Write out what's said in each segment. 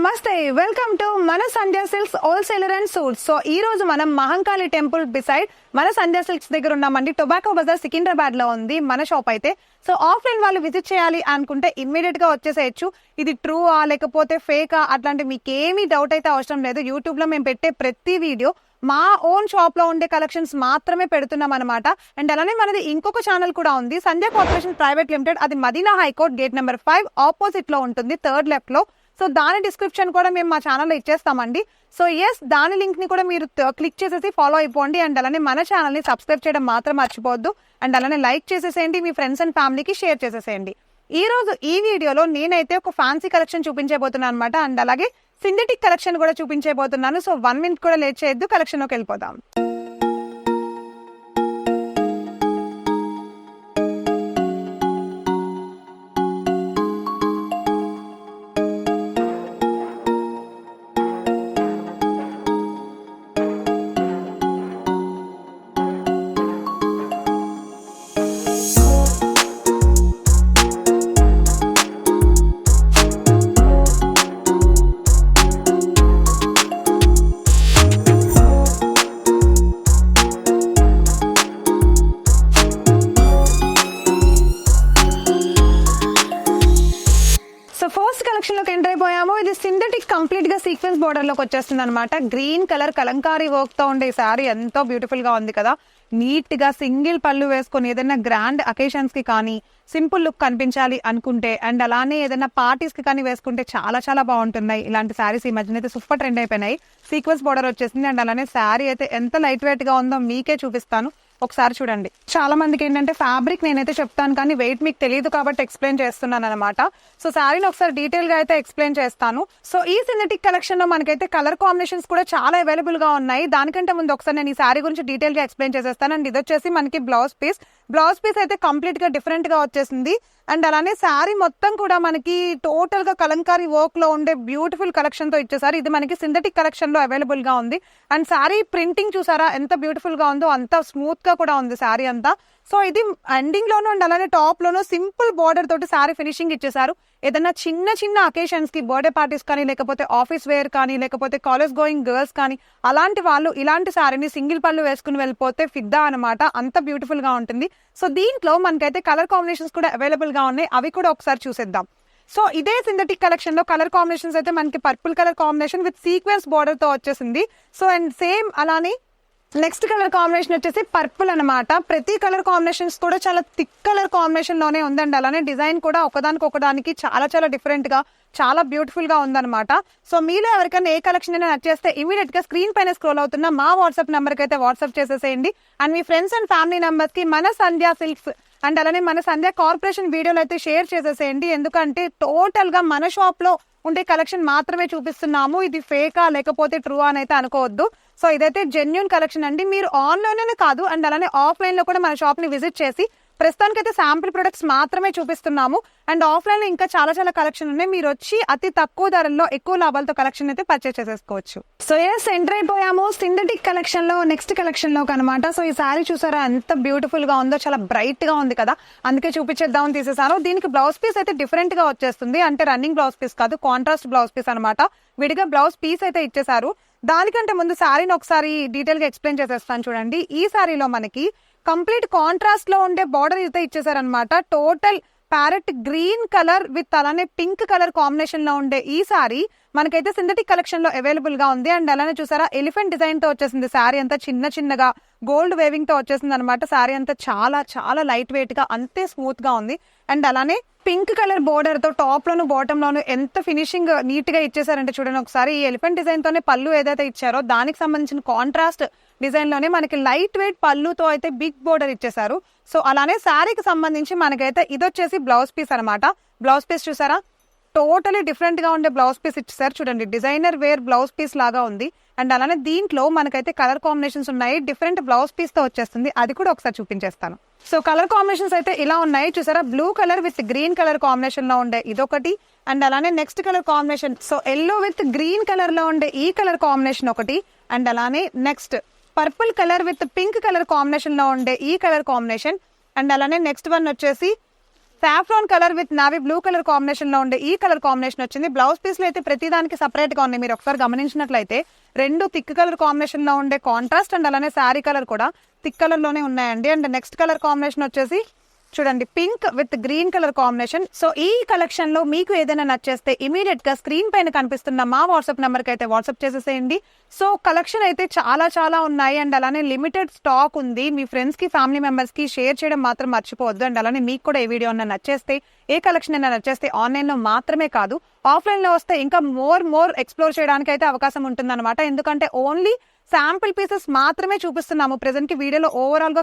నమస్తే, welcome to మన Sandhya silks wholesaler and suits. So ఈ రోజు మనం మహంకాళి టెంపుల్ బిసైడ్ మన సంధ్య సిల్క్స్ దగ్గర ఉన్నామండి. టొబాకో బజార్ సికింద్రాబాద్ లో ఉంది మన షాప్ అయితే. సో ఆఫ్లైన్ వాళ్ళు విజిట్ చేయాలి అనుకుంటే ఇమ్మీడియట్ గా వచ్చేసేయచ్చు. ఇది ట్రూ ఆ లేకపోతే ఫేకా అట్లాంటి మీకు ఏమీ డౌట్ అయితే అవసరం లేదు. యూట్యూబ్ లో మేము పెట్టే ప్రతి వీడియో మా ఓన్ షాప్ లో ఉండే కలెక్షన్స్ మాత్రమే పెడుతున్నాం అనమాట. అండ్ అలానే మనది ఇంకొక ఛానల్ కూడా ఉంది, సంధ్య కార్పొరేషన్ ప్రైవేట్ లిమిటెడ్. అది Madina high court gate number 5 opposite లో ఉంటుంది, థర్డ్ లెఫ్ట్ లో. సో దాని డిస్క్రిప్షన్ కూడా మేము మా ఛానల్లో ఇచ్చేస్తామండి. సో ఎస్, దాని లింక్ ని కూడా మీరు క్లిక్ చేసేసి ఫాలో అయిపోండి. అండ్ అలానే మన ఛానల్ ని సబ్స్క్రైబ్ చేయడం మాత్రం మర్చిపోవద్దు. అండ్ అలానే లైక్ చేసేసేయండి, మీ ఫ్రెండ్స్ అండ్ ఫ్యామిలీకి షేర్ చేసేసేయండి. ఈ రోజు ఈ వీడియోలో నేనైతే ఒక ఫ్యాన్సీ కలెక్షన్ చూపించబోతున్నాను అనమాట. అండ్ అలాగే సింథటిక్ కలెక్షన్ కూడా చూపించబోతున్నాను. సో 1 minute కూడా లేట్ చేయొద్దు, కలెక్షన్ లోకి వెళ్ళిపోతాం. కలెక్షన్ లోకి ఎంటర్ అయిపోయాము. ఇది సింథటిక్ కంప్లీట్ గా సీక్వెన్స్ బోర్డర్ లోకి వచ్చేస్తుంది అనమాట. గ్రీన్ కలర్ కలంకారీ వర్క్ తో ఉండే ఈ సారీ ఎంతో బ్యూటిఫుల్ గా ఉంది కదా. నీట్ గా సింగిల్ పళ్ళు వేసుకొని ఏదైనా గ్రాండ్ అకేషన్స్ కి కానీ సింపుల్ లుక్ కనిపించాలి అనుకుంటే, అండ్ అలానే ఏదైనా పార్టీస్ కి కానీ వేసుకుంటే చాలా చాలా బాగుంటున్నాయి ఇలాంటి శారీస్. ఈ మధ్యన అయితే సూపర్ ట్రెండ్ అయిపోయినాయి. సీక్వెన్స్ బోర్డర్ వచ్చేసింది. అండ్ అలానే శారీ అయితే ఎంత లైట్ వెయిట్ గా ఉందో మీకే చూపిస్తాను, ఒకసారి చూడండి. చాలా మందికి ఏంటంటే ఫ్యాబ్రిక్ నేనైతే చెప్తాను కానీ వెయిట్ మీకు తెలియదు కాబట్టి ఎక్స్ప్లెయిన్ చేస్తున్నాను అనమాట. సో శారీని ఒకసారి డీటెయిల్ గా అయితే ఎక్స్ప్లెయిన్ చేస్తాను. సో ఈ సింథటిక్ కలెక్షన్ లో మనకైతే కలర్ కాంబినేషన్స్ కూడా చాలా అవైలబుల్ గా ఉన్నాయి. దానికంటే ముందు ఒకసారి నేను ఈ శారీ గురించి డీటెయిల్ గా ఎక్స్ప్లెయిన్ చేసేస్తాను. అండ్ ఇది వచ్చేసి మనకి బ్లౌజ్ పీస్ అయితే కంప్లీట్ గా డిఫరెంట్ గా వచ్చేసింది. అండ్ అలానే శారీ మొత్తం కూడా మనకి టోటల్ గా కలంకారీ వర్క్ లో ఉండే బ్యూటిఫుల్ కలెక్షన్ తో ఇచ్చేసారు. ఇది మనకి సింథటిక్ కలెక్షన్ లో అవైలబుల్ గా ఉంది. అండ్ శారీ ప్రింటింగ్ చూసారా ఎంత బ్యూటిఫుల్ గా ఉందో, అంత స్మూత్ గా కూడా ఉంది శారీ అంతా. సో ఇది ఎండింగ్ లోను అండ్ అలానే టాప్ లోను సింపుల్ బార్డర్ తోటి శారీ ఫినిషింగ్ ఇచ్చేసారు. ఏదైనా చిన్న చిన్న అకేషన్స్ కి, బర్త్డే పార్టీస్ కానీ, లేకపోతే ఆఫీస్ వేర్ కానీ, లేకపోతే కాలేజ్ గోయింగ్ గర్ల్స్ కానీ, అలాంటి వాళ్ళు ఇలాంటి శారీని సింగిల్ పళ్ళు వేసుకుని వెళ్ళిపోతే ఫిదా అనమాట. అంత బ్యూటిఫుల్ గా ఉంటుంది. సో దీంట్లో మనకైతే కలర్ కాంబినేషన్స్ కూడా అవైలబుల్ గా ఉన్నాయి, అవి కూడా ఒకసారి చూసేద్దాం. సో ఇదే సింథటిక్ కలెక్షన్ లో కలర్ కాంబినేషన్స్ అయితే మనకి purple colour combination with sequence border తో వచ్చేసింది. సో అండ్ సేమ్ అలానే నెక్స్ట్ కలర్ కాంబినేషన్ వచ్చేసి పర్పుల్ అనమాట. ప్రతి కలర్ కాంబినేషన్స్ కూడా చాలా థిక్ కలర్ కాంబినేషన్ లోనే ఉందండి. అలానే డిజైన్ కూడా ఒకదానికి చాలా చాలా డిఫరెంట్ గా చాలా బ్యూటిఫుల్ గా ఉందన్నమాట. సో మీలో ఎవరికైనా ఏ కలెక్షన్ అయినా నచ్చేస్తే ఇమీడియట్ గా స్క్రీన్ పైన స్క్రోల్ అవుతున్న మా వాట్సాప్ నెంబర్ కి అయితే వాట్సాప్ చేసేసేయండి. And me friends and family members కి మన సంధ్య సిల్క్స్ అండ్ అలానే మన సంధ్య కార్పొరేషన్ వీడియోలు అయితే షేర్ చేసేసేయండి. ఎందుకంటే టోటల్ గా మన షాప్ లో ఉండే కలెక్షన్ మాత్రమే చూపిస్తున్నాము. ఇది ఫేకా లేకపోతే ట్రూ అని అయితే అనుకోవద్దు. సో ఇదైతే జెన్యూన్ కలెక్షన్ అండి. మీరు ఆన్లైన్ కాదు, అండ్ అలానే ఆఫ్లైన్ లో కూడా మన షాప్ ని విజిట్ చేసి ప్రస్తుతానికి అయితే శాంపిల్ ప్రొడక్ట్స్ మాత్రమే చూపిస్తున్నాము. అండ్ ఆఫ్లైన్ లో ఇంకా చాలా చాలా కలెక్షన్ ఉన్నాయి. మీరు వచ్చి అతి తక్కువ ధరల్లో ఎక్కువ లాభాలతో కలెక్షన్ అయితే పర్చేస్ చేసేసుకోవచ్చు. సో ఎస్, ఎంటర్ అయిపోయాము సింథటిక్ కలెక్షన్ లో నెక్స్ట్ కలెక్షన్ లోకి అనమాట. సో ఈ శారీ చూసారా ఎంత బ్యూటిఫుల్ గా ఉందో, చాలా బ్రైట్ గా ఉంది కదా, అందుకే చూపించేద్దామని తీసేసాను. దీనికి బ్లౌజ్ పీస్ అయితే డిఫరెంట్ గా వచ్చేస్తుంది. అంటే రన్నింగ్ బ్లౌజ్ పీస్ కాదు, కాంట్రాస్ట్ బ్లౌజ్ పీస్ అనమాట. విడిగా బ్లౌజ్ పీస్ అయితే ఇచ్చేసారు. దానికంటే ముందు శారీని ఒకసారి డీటెయిల్ గా ఎక్స్ప్లెయిన్ చేసేస్తాను చూడండి. ఈ శారీలో మనకి కంప్లీట్ కాంట్రాస్ట్ లో ఉండే బార్డర్ అయితే ఇచ్చేసారనమాట. Total parrot green colour with అలానే పింక్ కలర్ కాంబినేషన్ లో ఉండే ఈ సారీ మనకైతే సింథటిక్ కలెక్షన్ లో అవైలబుల్ గా ఉంది. అండ్ అలానే చూసారా ఎలిఫెంట్ డిజైన్ తో వచ్చేసింది. శారీ అంతా చిన్న చిన్నగా గోల్డ్ వేవింగ్ తో వచ్చేసింది అనమాట. శారీ అంతా చాలా చాలా లైట్ వెయిట్ గా అంతే స్మూత్ గా ఉంది. అండ్ అలానే పింక్ కలర్ బోర్డర్ తో టాప్ లోను బాటమ్ లోను ఎంత ఫినిషింగ్ నీట్ గా ఇచ్చేసారంటే చూడండి ఒకసారి. ఈ ఎలిఫెంట్ డిజైన్ తోనే పళ్ళు ఏదైతే ఇచ్చారో దానికి సంబంధించిన కాంట్రాస్ట్ డిజైన్ లోనే మనకి లైట్ వెయిట్ పళ్ళుతో అయితే బిగ్ బోర్డర్ ఇచ్చేసారు. సో అలానే శారీకి సంబంధించి మనకైతే ఇది వచ్చేసి బ్లౌజ్ పీస్ అనమాట. బ్లౌజ్ పీస్ చూసారా టోటలీ డిఫరెంట్ గా ఉండే బ్లౌజ్ పీస్ ఇచ్చేసారు చూడండి. డిజైనర్ వేర్ బ్లౌజ్ పీస్ లాగా ఉంది. అండ్ అలానే దీంట్లో మనకైతే కలర్ కాంబినేషన్స్ ఉన్నాయి. డిఫరెంట్ బ్లౌజ్ పీస్ తో వచ్చేస్తుంది, అది కూడా ఒకసారి చూపించేస్తాను. సో కలర్ కాంబినేషన్స్ అయితే ఇలా ఉన్నాయి చూసారా. Blue colour with green colour combination లో ఉండే ఇదొకటి. అండ్ అలానే next colour combination so yellow with green colour లో ఉండే ఈ కలర్ కాంబినేషన్ ఒకటి. అండ్ అలానే next purple colour with pink colour combination లో ఉండే ఈ కలర్ కాంబినేషన్. అండ్ అలానే నెక్స్ట్ వన్ వచ్చేసి saffron colour with navy blue colour combination లో ఉండే ఈ కలర్ కాంబినేషన్ వచ్చింది. బ్లౌజ్ పీస్ లో అయితే ప్రతి దానికి సపరేట్ గా ఉన్నాయి. మీరు ఒకసారి గమనించినట్లయితే రెండు థిక్ కలర్ కాంబినేషన్ లో ఉండే కాంట్రాస్ట్ అండ్ అలానే శారీ కలర్ కూడా థిక్ కలర్ లోనే ఉన్నాయండి. అండ్ నెక్స్ట్ కలర్ కాంబినేషన్ వచ్చేసి చూడండి pink with green colour combination. So ఈ కలెక్షన్ లో మీకు ఏదైనా నచ్చేస్తే ఇమీడియట్ గా స్క్రీన్ పైన కనిపిస్తున్న మా వాట్సాప్ నెంబర్ కి అయితే వాట్సాప్ చేసేసేయండి. సో కలెక్షన్ అయితే చాలా చాలా ఉన్నాయి అండ్ అలానే లిమిటెడ్ స్టాక్ ఉంది. మీ ఫ్రెండ్స్ కి ఫ్యామిలీ మెంబర్స్ కి షేర్ చేయడం మాత్రం మర్చిపోవద్దు. అండ్ అలానే మీకు కూడా ఏ వీడియో నచ్చేస్తే ఏ కలెక్షన్ అయినా నచ్చేస్తే ఆన్లైన్ లో మాత్రమే కాదు ఆఫ్లైన్ లో వస్తే ఇంకా మోర్ ఎక్స్ప్లోర్ చేయడానికి అయితే అవకాశం ఉంటుందన్నమాట. ఎందుకంటే ఓన్లీ శాంపుల్ పీసెస్ మాత్రమే చూపిస్తున్నాము ప్రెసెంట్ కి. వీడియోలో ఓవరాల్ గా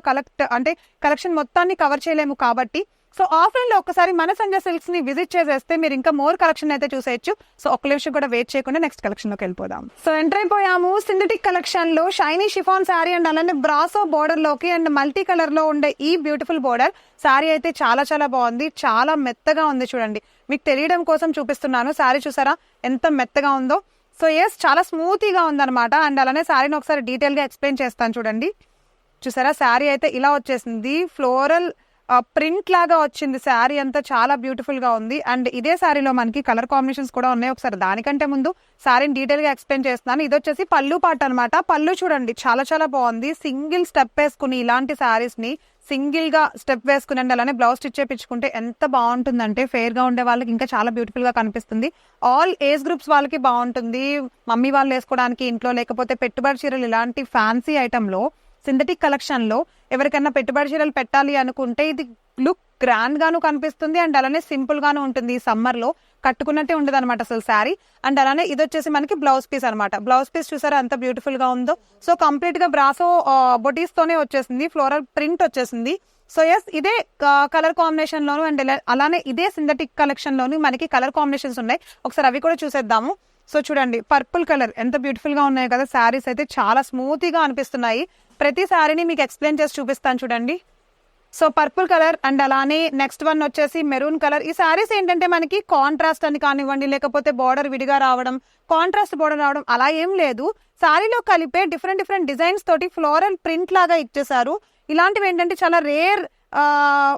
కలెక్షన్ మొత్తాన్ని కవర్ చేయలేము కాబట్టి సో ఆఫ్లైన్ లో ఒకసారి మన సంజయ్ సిల్క్స్ ని విజిట్ చేసేస్తే మీరు ఇంకా మోర్ కలెక్షన్ అయితే చూసేయచ్చు. సో ఒక్క నిమిషం కూడా వెయిట్ చేయకుండా నెక్స్ట్ కలెక్షన్ లోకి వెళ్ళిపోదాం. సో ఎంటర్ అయిపోయాము సింథటిక్ కలెక్షన్ లో. షైనీ షిఫాన్ శారీ అండ్ అలానే బ్రాసో బోర్డర్ లోకి అండ్ మల్టీ కలర్ లో ఉండే ఈ బ్యూటిఫుల్ బోర్డర్ శారీ అయితే చాలా చాలా బాగుంది. చాలా మెత్తగా ఉంది చూడండి. మీకు తెలియడం కోసం చూపిస్తున్నాను. శారీ చూసారా ఎంత మెత్తగా ఉందో. సో ఎస్ చాలా స్మూతీగా ఉందన్నమాట. అండ్ అలానే శారీని ఒకసారి డీటెయిల్ గా ఎక్స్ప్లెయిన్ చేస్తాను చూడండి. చూసారా శారీ అయితే ఇలా వచ్చేసింది. ఫ్లోరల్ ప్రింట్ లాగా వచ్చింది. శారీ అంతా చాలా బ్యూటిఫుల్ గా ఉంది. అండ్ ఇదే శారీలో మనకి కలర్ కాంబినేషన్స్ కూడా ఉన్నాయి. ఒకసారి దానికంటే ముందు శారీని డీటెయిల్ గా ఎక్స్ప్లెయిన్ చేస్తున్నాను. ఇది వచ్చేసి పళ్ళు పాట అనమాట. పళ్ళు చూడండి చాలా చాలా బాగుంది. సింగిల్ స్టెప్ వేసుకుని ఇలాంటి శారీస్ ని సింగిల్ గా స్టెప్ వేసుకుని అలానే బ్లౌజ్ స్టిచ్ చేయించుకుంటే ఎంత బాగుంటుందంటే ఫెయిర్ గా ఉండే వాళ్ళకి ఇంకా చాలా బ్యూటిఫుల్ గా కనిపిస్తుంది. ఆల్ ఏజ్ గ్రూప్స్ వాళ్ళకి బాగుంటుంది. మమ్మీ వాళ్ళు వేసుకోవడానికి ఇంట్లో, లేకపోతే పెట్టుబడి చీరలు ఇలాంటి ఫ్యాన్సీ ఐటమ్ లో సింథటిక్ కలెక్షన్ లో ఎవరికైనా పెట్టుబడి చీరలు పెట్టాలి అనుకుంటే ఇది లుక్ గ్రాండ్ గాను కనిపిస్తుంది అండ్ అలానే సింపుల్ గాను ఉంటుంది. ఈ సమ్మర్ లో కట్టుకున్నట్టే ఉండదు అనమాట అసలు శారీ. అండ్ అలానే ఇది వచ్చేసి మనకి బ్లౌజ్ పీస్ అనమాట. బ్లౌజ్ పీస్ చూసారా ఎంత బ్యూటిఫుల్ గా ఉందో. సో కంప్లీట్ గా బ్రాసో బొటీస్ తోనే వచ్చేసింది. ఫ్లోరల్ ప్రింట్ వచ్చేసింది. సో ఎస్ ఇదే కలర్ కాంబినేషన్ లోను అండ్ అలానే ఇదే సింథటిక్ కలెక్షన్ లోను మనకి కలర్ కాంబినేషన్స్ ఉన్నాయి. ఒకసారి అవి కూడా చూసేద్దాము. సో చూడండి పర్పుల్ కలర్ ఎంత బ్యూటిఫుల్ గా ఉన్నాయి కదా. శారీస్ అయితే చాలా స్మూతీగా అనిపిస్తున్నాయి. ప్రతి శారీని మీకు ఎక్స్ప్లెయిన్ చేసి చూపిస్తాను చూడండి. సో పర్పుల్ కలర్ అండ్ అలానే నెక్స్ట్ వన్ వచ్చేసి మెరూన్ కలర్. ఈ శారీస్ ఏంటంటే మనకి కాంట్రాస్ట్ అని కానివ్వండి, లేకపోతే బార్డర్ విడిగా రావడం, కాంట్రాస్ట్ బార్డర్ రావడం అలా ఏం లేదు. శారీలో కలిపే డిఫరెంట్ డిజైన్స్ తోటి ఫ్లోరల్ ప్రింట్ లాగా ఇచ్చేసారు. ఇలాంటివి ఏంటంటే చాలా రేర్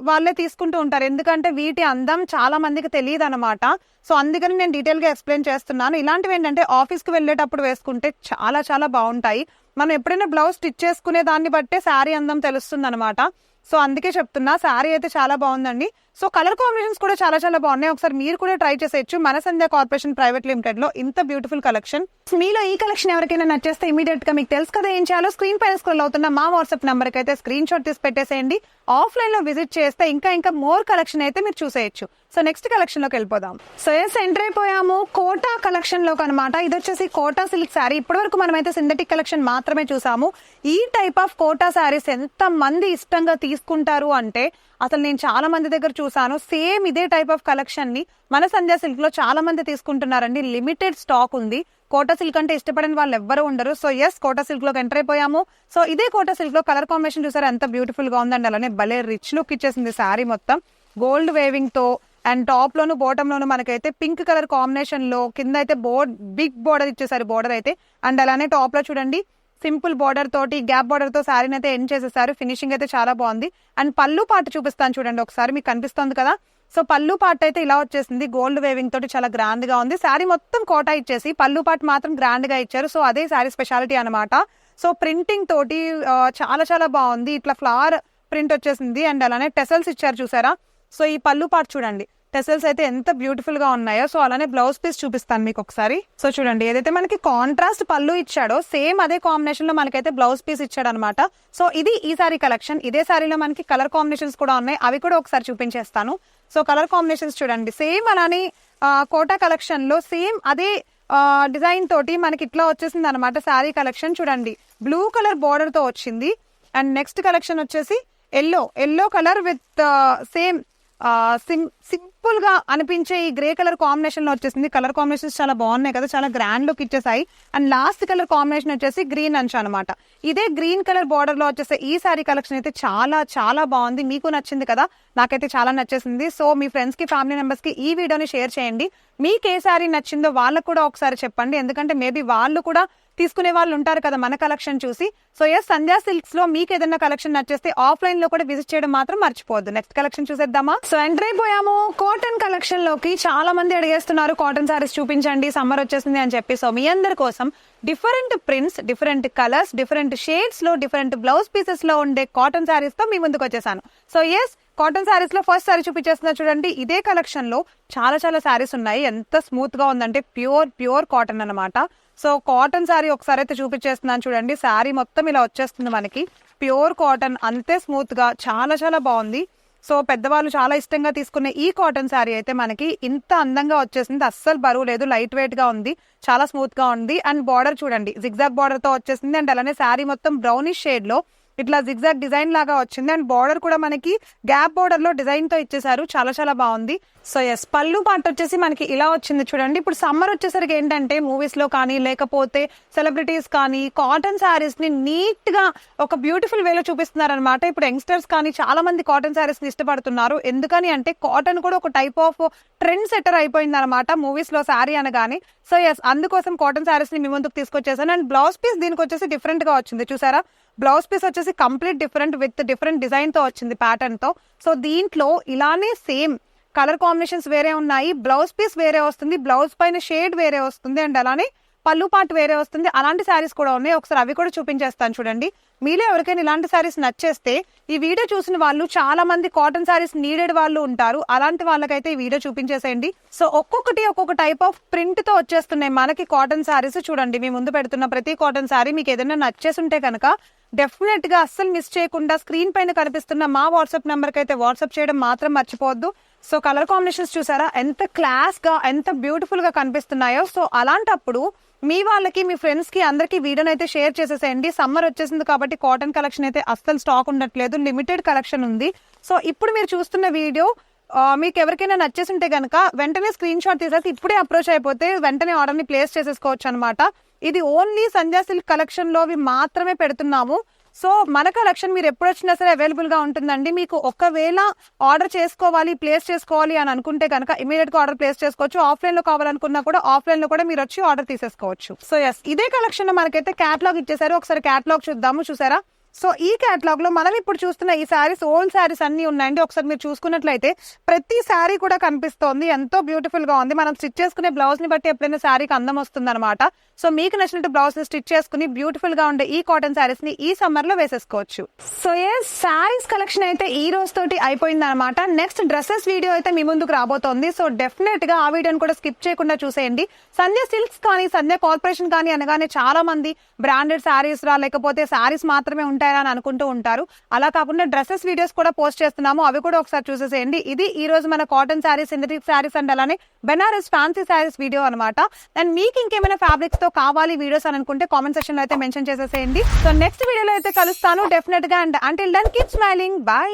వాళ్ళే తీసుకుంటూ ఉంటారు. ఎందుకంటే వీటి అందం చాలా మందికి తెలియదు అనమాట. సో అందుకని నేను డీటెయిల్ గా ఎక్స్ప్లెయిన్ చేస్తున్నాను. ఇలాంటివి ఏంటంటే ఆఫీస్ కి వెళ్ళేటప్పుడు వేసుకుంటే చాలా చాలా బాగుంటాయి. మనం ఎప్పుడైనా బ్లౌజ్ స్టిచ్ చేసుకునే దాన్ని బట్టే శారీ అందం తెలుస్తుంది అనమాట. సో అందుకే చెప్తున్నా శారీ అయితే చాలా బాగుందండి. సో కలర్ కాంబినేషన్స్ కూడా చాలా చాలా బాగున్నాయి. ఒకసారి మీరు కూడా ట్రై చేసేయచ్చు. మన సంధ్య కార్పొరేషన్ ప్రైవేట్ లిమిటెడ్ లో ఇంత బ్యూటిఫుల్ కలెక్షన్. మీలో ఈ కలెక్షన్ ఎవరికైనా నచ్చేస్తే ఇమీడియట్ గా మీకు తెలుసు కదా ఏం చేయాలో. స్క్రీన్ పైన స్క్రోల్ అవుతున్న మా వాట్సాప్ నెంబర్ కి అయితే స్క్రీన్ షాట్ తీసి పెట్టేసేయండి. ఆఫ్లైన్ లో విజిట్ చేస్తే ఇంకా మోర్ కలెక్షన్ అయితే మీరు చూసేయచ్చు. సో నెక్స్ట్ కలెక్షన్ లోకి వెళ్ళిపోదాం. సో ఎస్ ఎంటర్ అయిపోయాము కోటా కలెక్షన్ లోకి అనమాట. ఇది వచ్చేసి కోటా సిల్క్ శారీ. ఇప్పటి వరకు మనమైతే సింథటిక్ కలెక్షన్ మాత్రమే చూసాము. ఈ టైప్ ఆఫ్ కోటా శారీస్ ఎంత మంది ఇష్టంగా తీసుకుంటారు అంటే అసలు నేను చాలా మంది దగ్గర చూసాను. సేమ్ ఇదే టైప్ ఆఫ్ కలెక్షన్ ని మన సంధ్య సిల్క్ లో చాలా మంది తీసుకుంటున్నారండి. లిమిటెడ్ స్టాక్ ఉంది. కోటా సిల్క్ అంటే ఇష్టపడిన వాళ్ళు ఎవ్వరూ ఉండరు. సో ఎస్ కోటా సిల్క్ లోకి ఎంటర్ అయిపోయాము. సో ఇదే కోటా సిల్క్ లో కలర్ కాంబినేషన్ చూసారా ఎంత బ్యూటిఫుల్ గా ఉందండి. అలానే భలే రిచ్ లుక్ ఇచ్చేసింది శారీ మొత్తం గోల్డ్ వేవింగ్ తో. అండ్ టాప్ లోను బాటమ్ లోను మనకైతే పింక్ కలర్ కాంబినేషన్ లో కింద అయితే బిగ్ బోర్డర్ ఇచ్చేసారు బోర్డర్ అయితే. అండ్ అలానే టాప్ లో చూడండి సింపుల్ బార్డర్ తోటి గ్యాప్ బార్డర్ తో శారీని అయితే ఎండ్ చేసేసారు. ఫినిషింగ్ అయితే చాలా బాగుంది. అండ్ పళ్ళు పాట చూపిస్తాను చూడండి ఒకసారి, మీకు కనిపిస్తుంది కదా. సో పళ్ళు పాట అయితే ఇలా వచ్చేసింది గోల్డ్ వేవింగ్ తోటి చాలా గ్రాండ్ గా ఉంది. శారీ మొత్తం కోటా ఇచ్చేసి పళ్ళు పాట మాత్రం గ్రాండ్ గా ఇచ్చారు. సో అదే శారీ స్పెషాలిటీ అనమాట. సో ప్రింటింగ్ తోటి చాలా చాలా బాగుంది. ఇట్లా ఫ్లవర్ ప్రింట్ వచ్చేసింది. అండ్ అలానే టెసల్స్ ఇచ్చారు చూసారా. సో ఈ పళ్ళు పాట చూడండి టెసల్స్ అయితే ఎంత బ్యూటిఫుల్ గా ఉన్నాయో. సో అలానే బ్లౌజ్ పీస్ చూపిస్తాను మీకు ఒకసారి. సో చూడండి ఏదైతే మనకి కాంట్రాస్ట్ పళ్ళు ఇచ్చాడో సేమ్ అదే కాంబినేషన్ లో మనకైతే బ్లౌజ్ పీస్ ఇచ్చాడు అనమాట. సో ఇది ఈ సారీ కలెక్షన్. ఇదే సారీలో మనకి కలర్ కాంబినేషన్స్ కూడా ఉన్నాయి. అవి కూడా ఒకసారి చూపించేస్తాను. సో కలర్ కాంబినేషన్స్ చూడండి సేమ్ అలానే కోటా కలెక్షన్ లో సేమ్ అదే డిజైన్ తోటి మనకి ఇట్లా వచ్చేసింది అనమాట. శారీ కలెక్షన్ చూడండి బ్లూ కలర్ బార్డర్ తో వచ్చింది. అండ్ నెక్స్ట్ కలెక్షన్ వచ్చేసి yellow colour with same simple గా అనిపించే ఈ గ్రే కలర్ కాంబినేషన్ లో వచ్చేసింది. కలర్ కాంబినేషన్స్ చాలా బాగున్నాయి కదా, చాలా గ్రాండ్ లుక్ ఇచ్చేసాయి. అండ్ లాస్ట్ కలర్ కాంబినేషన్ వచ్చేసి గ్రీన్ అంచు అనమాట. ఇదే గ్రీన్ కలర్ బార్డర్ లో వచ్చేసి ఈ సారీ కలెక్షన్ అయితే చాలా చాలా బాగుంది. మీకు నచ్చింది కదా, నాకైతే చాలా నచ్చేసింది. సో మీ ఫ్రెండ్స్ కి ఫ్యామిలీ మెంబర్స్ కి ఈ వీడియోని షేర్ చేయండి. మీకు ఏ శారీ నచ్చిందో వాళ్ళకు కూడా ఒకసారి చెప్పండి, ఎందుకంటే మేబీ వాళ్ళు కూడా తీసుకునే వాళ్ళు ఉంటారు కదా మన కలెక్షన్ చూసి. సో ఎస్, సంధ్యా సిల్క్స్ లో మీకు ఏదైనా కలెక్షన్ నచ్చేస్తే ఆఫ్లైన్ లో కూడా విజిట్ చేయడం మాత్రం మర్చిపోవద్దు. నెక్స్ట్ కలెక్షన్ చూసేద్దామా. సో ఎంటర్ అయిపోయాము కాటన్ కలెక్షన్ లోకి. చాలా మంది అడిగేస్తున్నారు కాటన్ సారీస్ చూపించండి, సమ్మర్ వచ్చేసింది అని చెప్పి. సో మీ అందరి కోసం different prints, different colours, different shades లో, డిఫరెంట్ బ్లౌజ్ పీసెస్ లో ఉండే కాటన్ సారీస్ తో మీ ముందుకు వచ్చేసాను. సో ఎస్, కాటన్ సారీస్ లో ఫస్ట్ సారీ చూపించేస్తున్నా చూడండి. ఇదే కలెక్షన్ లో చాలా చాలా సారీస్ ఉన్నాయి. ఎంత స్మూత్ గా ఉందంటే ప్యూర్ కాటన్ అన్నమాట. సో కాటన్ సారీ ఒకసారి అయితే చూపించేస్తున్నాను చూడండి. సారీ మొత్తం ఇలా వచ్చేస్తుంది మనకి. ప్యూర్ కాటన్, అంతే స్మూత్ గా, చాలా చాలా బాగుంది. సో పెద్దవాళ్ళు చాలా ఇష్టంగా తీసుకునే ఈ కాటన్ శారీ అయితే మనకి ఇంత అందంగా వచ్చేసింది. అస్సలు బరువు లేదు, లైట్ వెయిట్ గా ఉంది, చాలా స్మూత్ గా ఉంది. అండ్ బార్డర్ చూడండి, జిగ్జాగ్ బార్డర్ తో వచ్చేసింది. అండ్ అలానే శారీ మొత్తం బ్రౌనిష్ షేడ్ లో ఇట్లా జిగ్జాగ్ డిజైన్ లాగా వచ్చింది. అండ్ బార్డర్ కూడా మనకి గ్యాప్ బార్డర్ లో డిజైన్ తో ఇచ్చేసారు, చాలా చాలా బాగుంది. సో ఎస్, పళ్ళు పార్ట్ వచ్చేసి మనకి ఇలా వచ్చింది చూడండి. ఇప్పుడు సమ్మర్ వచ్చేసరికి ఏంటంటే మూవీస్ లో కానీ లేకపోతే సెలబ్రిటీస్ కానీ కాటన్ శారీస్ ని నీట్ గా ఒక బ్యూటిఫుల్ వేలో చూపిస్తున్నారు అనమాట. ఇప్పుడు యంగ్స్టర్స్ కానీ చాలా మంది కాటన్ శారీస్ ని ఇష్టపడుతున్నారు. ఎందుకని అంటే కాటన్ కూడా ఒక టైప్ ఆఫ్ ట్రెండ్ సెటర్ అయిపోయింది అనమాట మూవీస్ లో శారీ అనగానే. సో ఎస్, అందుకోసం కాటన్ శారీస్ ని మీ ముందుకు తీసుకొచ్చేసాను. అండ్ బ్లౌజ్ పీస్ దీనికి వచ్చేసి డిఫరెంట్ గా వచ్చింది చూసారా. బ్లౌజ్ పీస్ వచ్చేసి complete different with different design తో వచ్చింది, ప్యాటర్న్ తో. సో దీంట్లో ఇలానే సేమ్ కలర్ కాంబినేషన్స్ వేరే ఉన్నాయి, బ్లౌజ్ పీస్ వేరే వస్తుంది, బ్లౌజ్ పైన షేడ్ వేరే వస్తుంది, అండ్ అలానే పళ్ళు పాటు వేరే వస్తుంది. అలాంటి శారీస్ కూడా ఉన్నాయి, ఒకసారి అవి కూడా చూపించేస్తాను చూడండి. మీలో ఎవరికైనా ఇలాంటి శారీస్ నచ్చేస్తే ఈ వీడియో చూసిన వాళ్ళు చాలా మంది కాటన్ శారీస్ నీడెడ్ వాళ్ళు ఉంటారు, అలాంటి వాళ్ళకైతే ఈ వీడియో చూపించేసేయండి. సో ఒక్కొక్క టైప్ ఆఫ్ ప్రింట్ తో వచ్చేస్తున్నాయి మనకి కాటన్ శారీస్. చూడండి, మీ ముందు పెడుతున్న ప్రతి కాటన్ శారీ మీకు ఏదైనా నచ్చేసి ఉంటే కనుక డెఫినెట్ గా అస్సలు మిస్ చేయకుండా స్క్రీన్ పైన కనిపిస్తున్న మా వాట్సాప్ నెంబర్ కి అయితే వాట్సాప్ చేయడం మాత్రం మర్చిపోవద్దు. సో కలర్ కాంబినేషన్స్ చూసారా ఎంత క్లాస్ గా, ఎంత బ్యూటిఫుల్ గా కనిపిస్తున్నాయో. సో అలాంటప్పుడు మీ వాళ్ళకి, మీ ఫ్రెండ్స్ కి అందరికి వీడియోని అయితే షేర్ చేసేసేయండి. సమ్మర్ వచ్చేసింది కాబట్టి కాటన్ కలెక్షన్ అయితే అస్సలు స్టాక్ ఉండట్లేదు, లిమిటెడ్ కలెక్షన్ ఉంది. సో ఇప్పుడు మీరు చూస్తున్న వీడియో మీకు ఎవరికైనా నచ్చేసి ఉంటే కనుక వెంటనే స్క్రీన్ షాట్ తీసేసి ఇప్పుడే అప్రోచ్ అయిపోతే వెంటనే ఆర్డర్ ని ప్లేస్ చేసేసుకోవచ్చు అనమాట. ఇది ఓన్లీ సంధ్యా సిల్క్ కలెక్షన్ లో మాత్రమే పెడుతున్నాము. సో మన కలెక్షన్ మీరు ఎప్పుడు వచ్చినా సరే అవైలబుల్ గా ఉంటుందండి. మీకు ఒకవేళ ఆర్డర్ చేసుకోవాలి, ప్లేస్ చేసుకోవాలి అని అనుకుంటే కనుక ఇమీడియట్ గా ఆర్డర్ ప్లేస్ చేసుకోవచ్చు. ఆఫ్లైన్ లో కావాలనుకున్నా కూడా ఆఫ్లైన్ లో కూడా మీరు వచ్చి ఆర్డర్ తీసేసుకోవచ్చు. సో ఎస్, ఇదే కలెక్షన్ లో మనకైతే క్యాటలాగ్ ఇచ్చేసారు. ఒకసారి క్యాటలాగ్ చూద్దాము. చూసారా, సో ఈ క్యాటలాగ్ లో మనం ఇప్పుడు చూస్తున్న ఈ శారీస్ ఓల్డ్ శారీస్ అన్ని ఉన్నాయండి. ఒకసారి మీరు చూసుకున్నట్లయితే ప్రతి శారీ కూడా కనిపిస్తోంది, ఎంతో బ్యూటిఫుల్ గా ఉంది. మనం స్టిచ్ చేసుకునే బ్లౌజ్ ని బట్టి ఎప్పుడైనా శారీకి అందం వస్తుంది అనమాట. సో మీకు నచ్చినట్టు బ్లౌజ్ ని స్టిచ్ చేసుకుని బ్యూటిఫుల్ గా ఉండే ఈ కాటన్ శారీస్ ని ఈ సమ్మర్ లో వేసేసుకోవచ్చు. సో ఏ శారీస్ కలెక్షన్ అయితే ఈ రోజు తోటి అయిపోయింది అనమాట. నెక్స్ట్ డ్రెస్సెస్ వీడియో అయితే మీ ముందుకు రాబోతోంది. సో డెఫినెట్ గా ఆ వీడియోని కూడా స్కిప్ చేయకుండా చూసేయండి. సంధ్యా సిల్క్స్ కానీ సంధ్యా కార్పొరేషన్ కానీ అనగానే చాలా మంది బ్రాండెడ్ శారీస్ రా లేకపోతే శారీస్ మాత్రమే ఉంటాయని అనుకుంటూ ఉంటారు. అలా కాకుండా డ్రెస్సెస్ వీడియోస్ కూడా పోస్ట్ చేస్తున్నాము, అవి కూడా ఒకసారి చూసేసేయండి. ఇది ఈ రోజు మన cotton saris, synthetic saris and అలానే బెనారస్ ఫ్యాన్సీ శారీస్ వీడియో అనమాట. అండ్ మీకు ఇంకేమైనా ఫ్యాబ్రిక్స్ తో కావాలి వీడియోస్ అని అనుకుంటే కామెంట్ సెక్షన్ లో అయితే మెన్షన్ చేసేసేయండి. సో నెక్స్ట్ వీడియోలో అయితే కలుస్తాను డెఫినెట్ గా. And until then keep smiling, by.